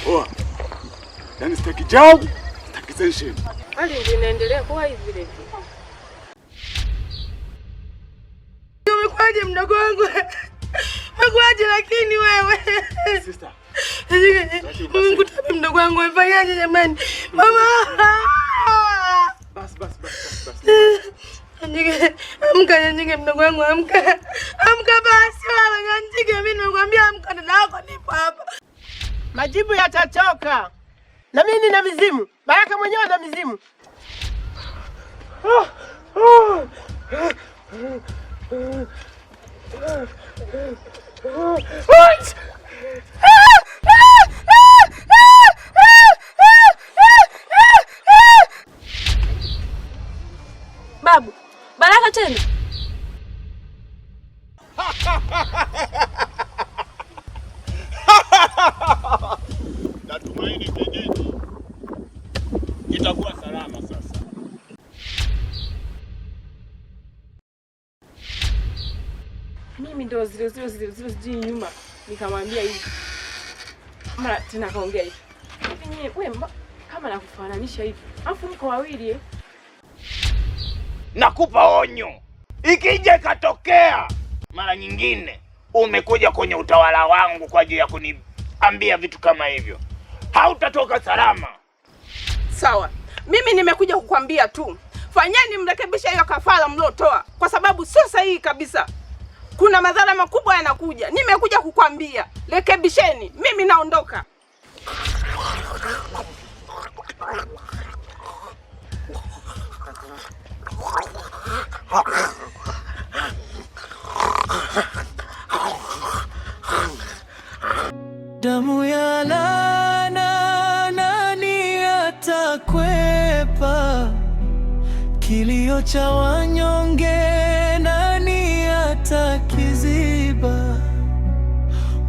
Poa. Yaani sitaki jau, sitaki tension. Hali ndio inaendelea kwa hivi vile vile. Umekwaje mdogo wangu? Umekwaje lakini wewe? Sister. Mungu tabi mdogo wangu umefanyaje jamani? Mama. Bas. Amka nyingi mdogo wangu amka. Amka basi wewe nyingi mimi nimekwambia amka dada yako nipo hapa. Majibu yatatoka. Na mimi nina mizimu. Baraka mwenyewe ana mizimu. What? Babu, Baraka tena. Natumaini kijiji itakuwa salama sasa. Mimi ndo zile nyuma nikamwambia hivi. Mara tena kaongea hivi. Hivi wewe kama nakufananisha hivi. Afu mko wawili Nakupa onyo. Ikija ikatokea mara nyingine umekuja kwenye utawala wangu kwa ajili ya kuniambia vitu kama hivyo, hautatoka salama. Sawa. Mimi nimekuja kukwambia tu. Fanyeni mrekebisha hiyo kafara mliotoa kwa sababu sio sahihi kabisa. Kuna madhara makubwa yanakuja. Nimekuja kukwambia. Rekebisheni. Mimi naondoka. Damu ya laana nani atakwepa? Kilio cha wanyonge nani atakiziba?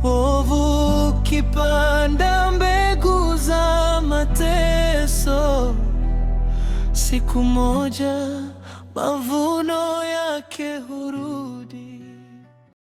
Ovu kipanda mbegu za mateso, siku moja mavuno yake hurudi.